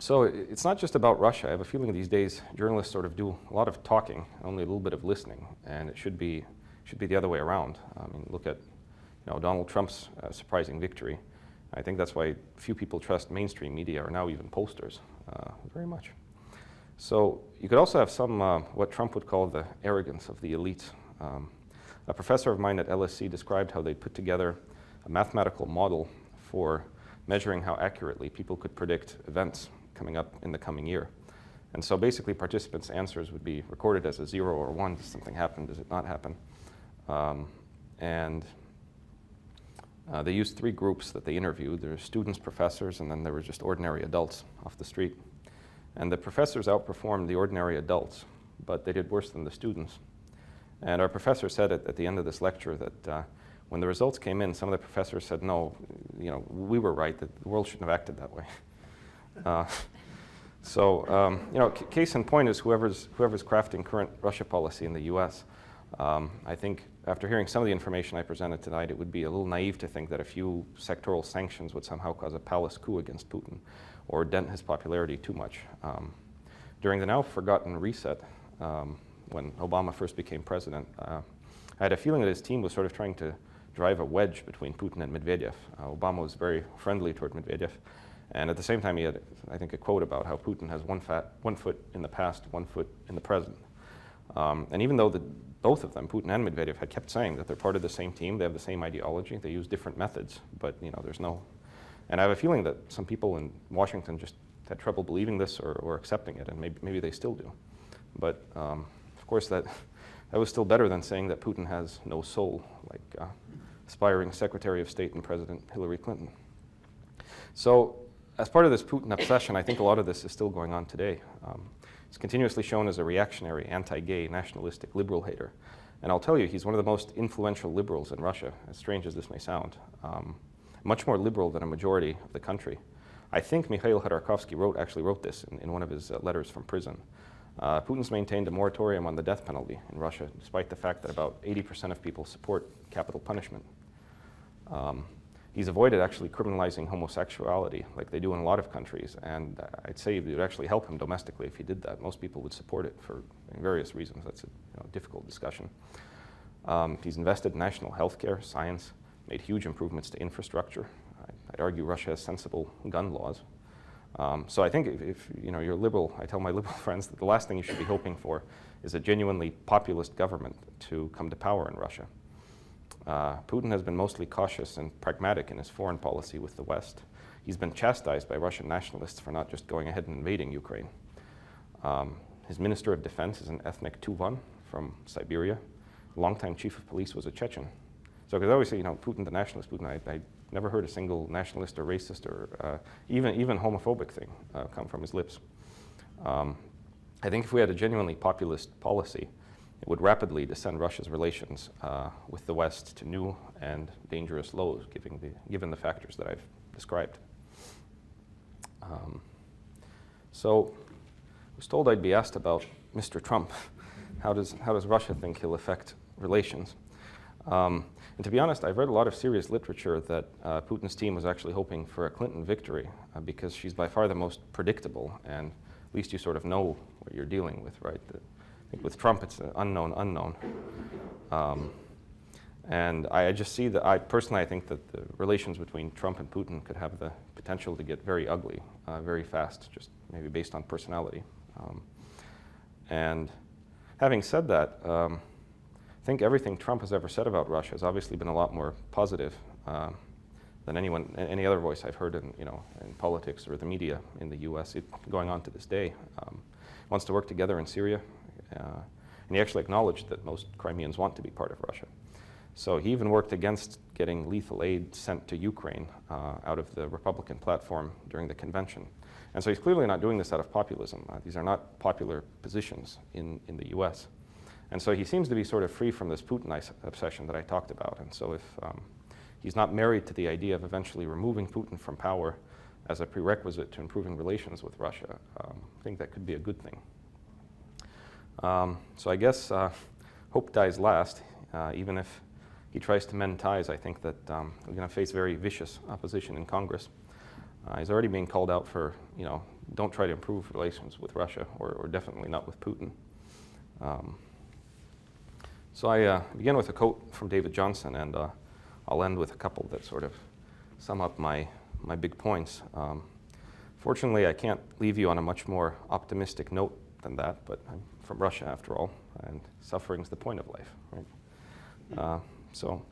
Speaker 2: So it's not just about Russia. I have a feeling these days journalists sort of do a lot of talking, only a little bit of listening, and it should be the other way around. I mean, look at Donald Trump's surprising victory. I think that's why few people trust mainstream media or now even pollsters very much. So you could also have some what Trump would call the arrogance of the elites. A professor of mine at LSE described how they put together a mathematical model for measuring how accurately people could predict events coming up in the coming year. And so basically participants' answers would be recorded as a 0 or 1. Does something happen? Does it not happen? They used 3 groups that they interviewed. There were students, professors, and then there were just ordinary adults off the street. And the professors outperformed the ordinary adults, but they did worse than the students. And our professor said at the end of this lecture that when the results came in, some of the professors said, no, we were right, that the world shouldn't have acted that way. Case in point is whoever's crafting current Russia policy in the US. I think after hearing some of the information I presented tonight, it would be a little naive to think that a few sectoral sanctions would somehow cause a palace coup against Putin or dent his popularity too much. During the now forgotten reset, when Obama first became president, I had a feeling that his team was sort of trying to drive a wedge between Putin and Medvedev. Obama was very friendly toward Medvedev, and at the same time he had, I think, a quote about how Putin has one foot in the past, 1 foot in the present. And even though both of them, Putin and Medvedev, had kept saying that they're part of the same team, they have the same ideology, they use different methods, but there's no. And I have a feeling that some people in Washington just had trouble believing this or accepting it, and maybe they still do. But of course, that was still better than saying that Putin has no soul, like aspiring Secretary of State and President Hillary Clinton. So, as part of this Putin obsession, I think a lot of this is still going on today. He's continuously shown as a reactionary, anti-gay, nationalistic, liberal hater. And I'll tell you, he's one of the most influential liberals in Russia, as strange as this may sound. Much more liberal than a majority of the country. I think Mikhail Khodorkovsky actually wrote this in one of his letters from prison. Putin's maintained a moratorium on the death penalty in Russia, despite the fact that about 80% of people support capital punishment. He's avoided actually criminalizing homosexuality like they do in a lot of countries, and I'd say it would actually help him domestically if he did that. Most people would support it for various reasons. That's a difficult discussion. He's invested in national health care, science, made huge improvements to infrastructure. I'd argue Russia has sensible gun laws. So I think if you're liberal, I tell my liberal friends that the last thing you should be hoping for is a genuinely populist government to come to power in Russia. Putin has been mostly cautious and pragmatic in his foreign policy with the West. He's been chastised by Russian nationalists for not just going ahead and invading Ukraine. His Minister of Defense is an ethnic Tuvan from Siberia. Longtime chief of police was a Chechen. So because I always say, Putin the nationalist, Putin, I never heard a single nationalist or racist or even homophobic thing come from his lips. I think if we had a genuinely populist policy, it would rapidly descend Russia's relations with the West to new and dangerous lows, given the factors that I've described. So I was told I'd be asked about Mr. Trump. How does Russia think he'll affect relations? And to be honest, I've read a lot of serious literature that Putin's team was actually hoping for a Clinton victory because she's by far the most predictable, and at least you sort of know what you're dealing with, right? I think with Trump, it's an unknown. And I just see that, I think that the relations between Trump and Putin could have the potential to get very ugly very fast, just maybe based on personality. And having said that, I think everything Trump has ever said about Russia has obviously been a lot more positive any other voice I've heard in, in politics or the media in the U.S. Going on to this day. Wants to work together in Syria, and he actually acknowledged that most Crimeans want to be part of Russia. So he even worked against getting lethal aid sent to Ukraine out of the Republican platform during the convention. And so he's clearly not doing this out of populism. These are not popular positions in the U.S. And so he seems to be sort of free from this Putin obsession that I talked about. And so if he's not married to the idea of eventually removing Putin from power as a prerequisite to improving relations with Russia, I think that could be a good thing. So I guess hope dies last, even if he tries to mend ties. I think that we're going to face very vicious opposition in Congress. He's already being called out for, don't try to improve relations with Russia, or definitely not with Putin. So I begin with a quote from David Johnson, and I'll end with a couple that sort of sum up my big points. Fortunately, I can't leave you on a much more optimistic note than that, but I'm from Russia after all, and suffering's the point of life, right? So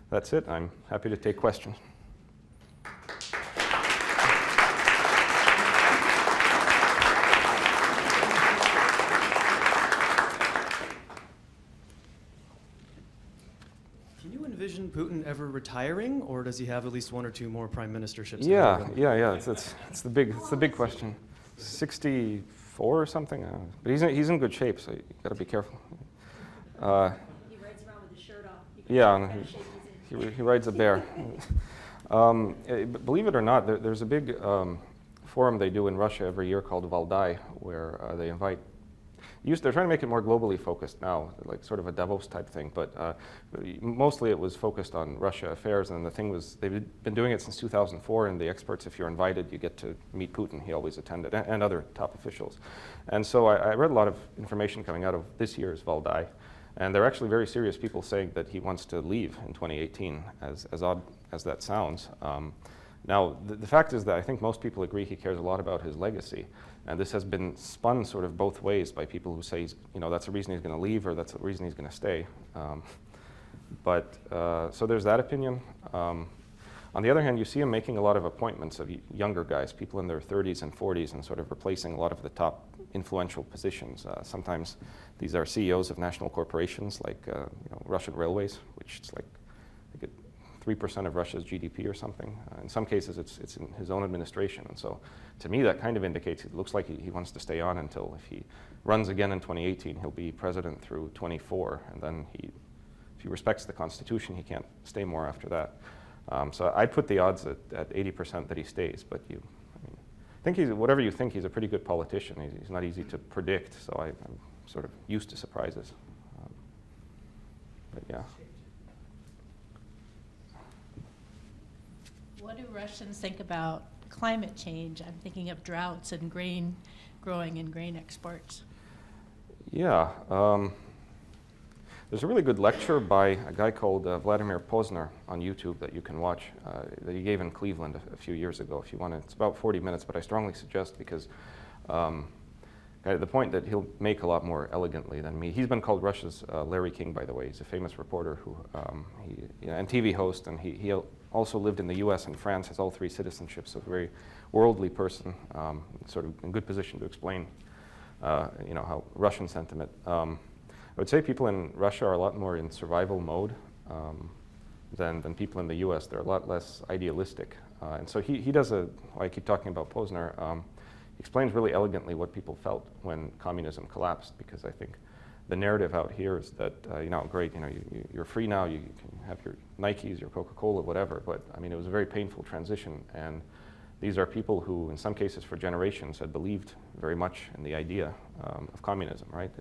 Speaker 2: that's it. I'm happy to take questions.
Speaker 6: Can you envision Putin ever retiring, or does he have at least one or two more prime ministerships?
Speaker 2: Yeah. It's the big question. 64 or something, but he's in good shape, so you got to be careful.
Speaker 4: He rides around with his shirt off.
Speaker 2: Yeah, and he rides a bear. Believe it or not, there's a big forum they do in Russia every year called Valdai, where they invite. They're trying to make it more globally focused now, like sort of a Davos type thing, but mostly it was focused on Russia affairs, and the thing was, they've been doing it since 2004, and the experts, if you're invited, you get to meet Putin. He always attended, and other top officials. And so I read a lot of information coming out of this year's Valdai, and there are actually very serious people saying that he wants to leave in 2018, as odd as that sounds. Now, the fact is that I think most people agree he cares a lot about his legacy. And this has been spun sort of both ways by people who say, that's the reason he's going to leave, or that's the reason he's going to stay. So there's that opinion. On the other hand, you see him making a lot of appointments of younger guys, people in their 30s and 40s, and sort of replacing a lot of the top influential positions. Sometimes these are CEOs of national corporations like Russian Railways, which is like 3% of Russia's GDP or something. In some cases, it's in his own administration. And so to me, that kind of indicates it looks like he wants to stay on until, if he runs again in 2018, he'll be president through 24. And then if he respects the Constitution, he can't stay more after that. So I'd put the odds at 80% that he stays. But I think whatever you think, he's a pretty good politician. He's not easy to predict. So I'm sort of used to surprises. But yeah.
Speaker 7: What do Russians think about climate change? I'm thinking of droughts and grain growing and grain exports.
Speaker 2: Yeah. There's a really good lecture by a guy called Vladimir Posner on YouTube that you can watch that he gave in Cleveland a few years ago if you want to. It's about 40 minutes, but I strongly suggest because the point that he'll make a lot more elegantly than me. He's been called Russia's Larry King, by the way. He's a famous reporter who, and TV host, and he also lived in the U.S. and France, has all three citizenships, so a very worldly person, sort of in good position to explain, how Russian sentiment. I would say people in Russia are a lot more in survival mode than people in the U.S. They're a lot less idealistic, and so he does I keep talking about Posner. He explains really elegantly what people felt when communism collapsed, because I think the narrative out here is that, great, you're free now, you can have your Nikes, your Coca-Cola, whatever, but it was a very painful transition, and these are people who, in some cases for generations, had believed very much in the idea of communism, right?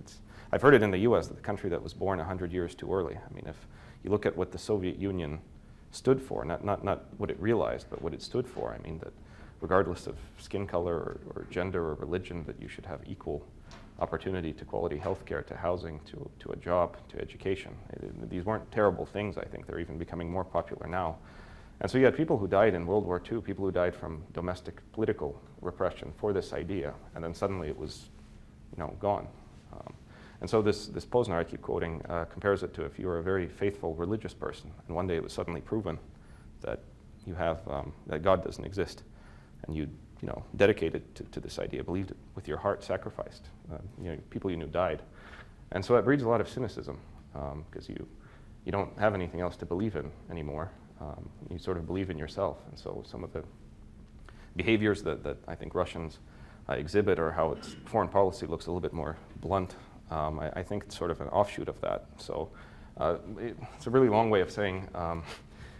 Speaker 2: I've heard it in the US, that the country that was born 100 years too early. If you look at what the Soviet Union stood for, not what it realized, but what it stood for, that regardless of skin color or gender or religion, that you should have equal opportunity to quality health care, to housing, to a job, to education. These weren't terrible things, I think. They're even becoming more popular now. And so you had people who died in World War II, people who died from domestic political repression for this idea, and then suddenly it was, gone. And so this Posner I keep quoting compares it to if you were a very faithful religious person, and one day it was suddenly proven that you have that God doesn't exist, and you dedicated to this idea, believed it with your heart, sacrificed. People you knew died, and so that breeds a lot of cynicism because you don't have anything else to believe in anymore. You sort of believe in yourself, and so some of the behaviors that I think Russians exhibit, or how its foreign policy looks a little bit more blunt, I think it's sort of an offshoot of that. So it's a really long way of saying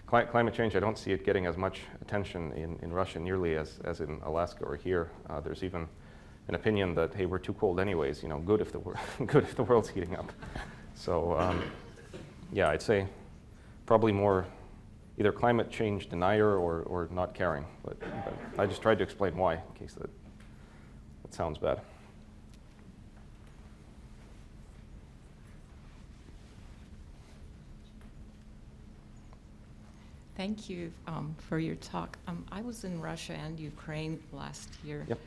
Speaker 2: climate change, I don't see it getting as much attention in Russia nearly as in Alaska or here. There's even an opinion that, hey, we're too cold anyways, good if the world's heating up. So yeah, I'd say probably more either climate change denier or not caring. But I just tried to explain why, in case that sounds bad.
Speaker 8: Thank you for your talk. I was in Russia and Ukraine last year,
Speaker 2: Yep.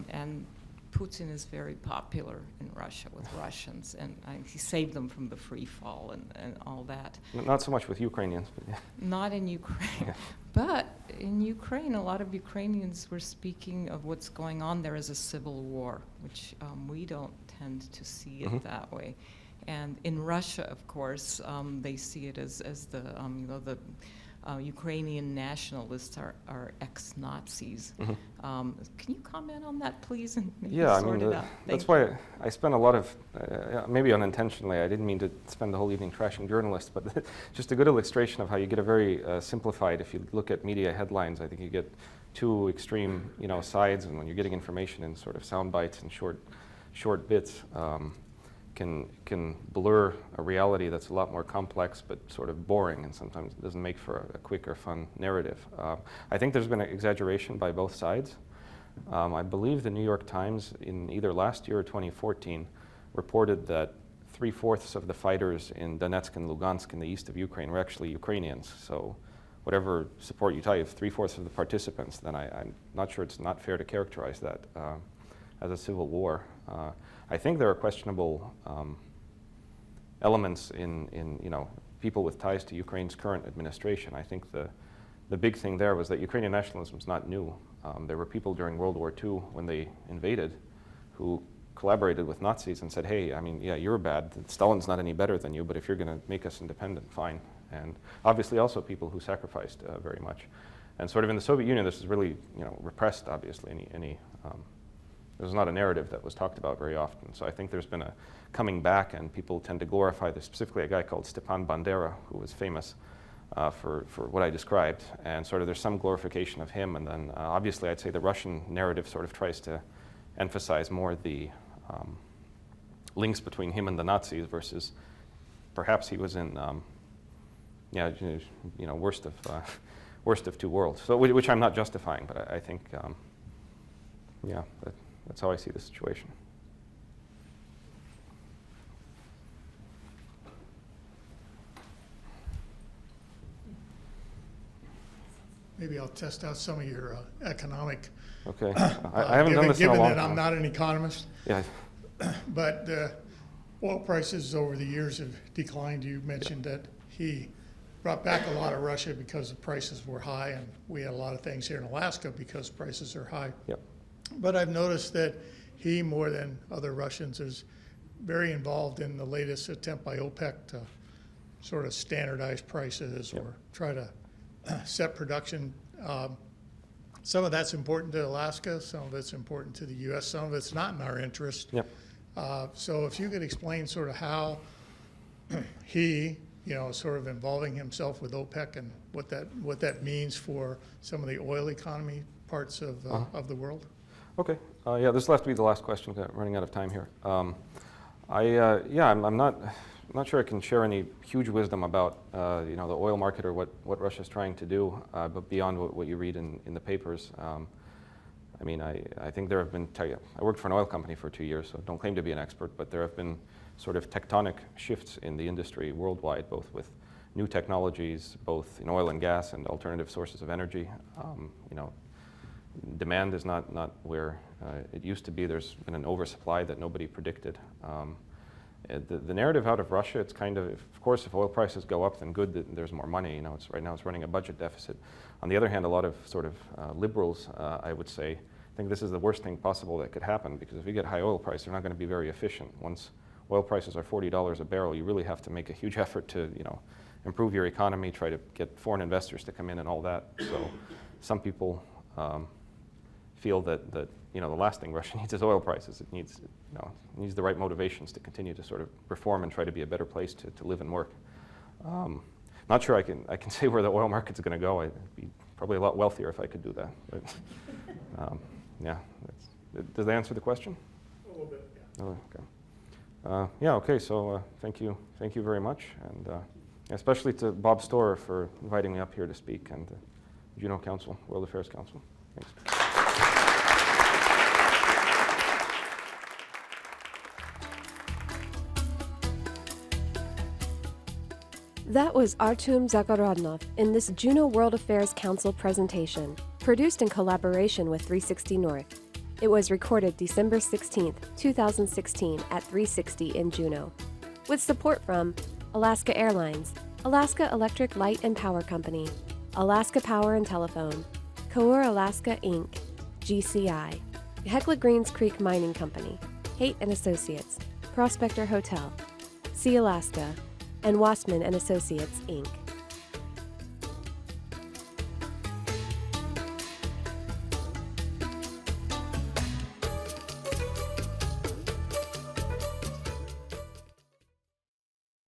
Speaker 8: And Putin is very popular in Russia with Russians, and he saved them from the free fall and all that.
Speaker 2: Not so much with Ukrainians, but yeah.
Speaker 8: Not in Ukraine.
Speaker 2: Yeah.
Speaker 8: But in Ukraine, a lot of Ukrainians were speaking of what's going on there as a civil war, which we don't tend to see it that way. And in Russia, of course, they see it as the the Ukrainian nationalists are ex-Nazis. Can you comment on that, please? And maybe
Speaker 2: Yeah, I
Speaker 8: sort
Speaker 2: mean,
Speaker 8: it out?
Speaker 2: that's
Speaker 8: Thank
Speaker 2: why I spent a lot of, maybe unintentionally, I didn't mean to spend the whole evening trashing journalists, but just a good illustration of how you get a very simplified, if you look at media headlines, I think you get two extreme, sides, and when you're getting information in sort of sound bites and short bits, can blur a reality that's a lot more complex but sort of boring, and sometimes doesn't make for a quick or fun narrative. I think there's been an exaggeration by both sides. I believe the New York Times in either last year or 2014 reported that 3/4 of the fighters in Donetsk and Lugansk in the east of Ukraine were actually Ukrainians. So whatever support you tie, if 3/4 of the participants, then I'm not sure it's not fair to characterize that as a civil war. I think there are questionable elements in people with ties to Ukraine's current administration. I think the big thing there was that Ukrainian nationalism is not new. There were people during World War II when they invaded who collaborated with Nazis and said, hey, I mean, yeah, you're bad. Stalin's not any better than you, but if you're going to make us independent, fine. And obviously also people who sacrificed very much. And sort of in the Soviet Union, this is really repressed, obviously. There's not a narrative that was talked about very often. So I think there's been a coming back, and people tend to glorify this, specifically a guy called Stepan Bandera, who was famous for what I described. And sort of there's some glorification of him. And then obviously I'd say the Russian narrative sort of tries to emphasize more the links between him and the Nazis versus perhaps he was in, worst of two worlds. So which I'm not justifying, but I think, that's how I see the situation.
Speaker 9: Maybe I'll test out some of your economic.
Speaker 2: Okay, I haven't done this in a long time.
Speaker 9: Given that I'm not an economist,
Speaker 2: Yeah.
Speaker 9: but oil prices over the years have declined. You mentioned that he brought back a lot of Russia because the prices were high, and we had a lot of things here in Alaska because prices are high.
Speaker 2: Yep.
Speaker 9: But I've noticed that he, more than other Russians, is very involved in the latest attempt by OPEC to sort of standardize prices or try to set production. Some of that's important to Alaska, some of it's important to the U.S., some of it's not in our interest.
Speaker 2: Yep.
Speaker 9: So if you could explain sort of how he, sort of involving himself with OPEC and what that means for some of the oil economy parts of the world.
Speaker 2: Okay. This will have to be the last question. I'm running out of time here. I'm not sure I can share any huge wisdom about the oil market or what Russia's trying to do, but beyond what you read in the papers. I think there have been. I worked for an oil company for 2 years, so don't claim to be an expert, but there have been sort of tectonic shifts in the industry worldwide, both with new technologies, both in oil and gas and alternative sources of energy. Demand is not where it used to be. There's been an oversupply that nobody predicted. The narrative out of Russia, it's kind of course, if oil prices go up, then good, there's more money. You know, right now it's running a budget deficit. On the other hand, a lot of sort of liberals, I would say, think this is the worst thing possible that could happen, because if you get high oil price, they're not going to be very efficient. Once oil prices are $40 a barrel, you really have to make a huge effort to, you know, improve your economy, try to get foreign investors to come in and all that. So some people feel that you know, the last thing Russia needs is oil prices. It needs, you know, it needs the right motivations to continue to sort of reform and try to be a better place to live and work. Not sure I can say where the oil market's going to go. I'd be probably a lot wealthier if I could do that. But, yeah, does that answer the question?
Speaker 9: A little bit, yeah.
Speaker 2: Oh, okay. Yeah, okay, so thank you very much, and especially to Bob Storer for inviting me up here to speak, and the Juneau Council, World Affairs Council. Thanks.
Speaker 1: That was Artem Zagorodnov in this Juneau World Affairs Council presentation, produced in collaboration with 360 North. It was recorded December 16, 2016 at 360 in Juneau, with support from Alaska Airlines, Alaska Electric Light and Power Company, Alaska Power and Telephone, Coeur Alaska Inc., GCI, Hecla Greens Creek Mining Company, Haight and Associates, Prospector Hotel, Sea Alaska, and Wassman and Associates, Inc.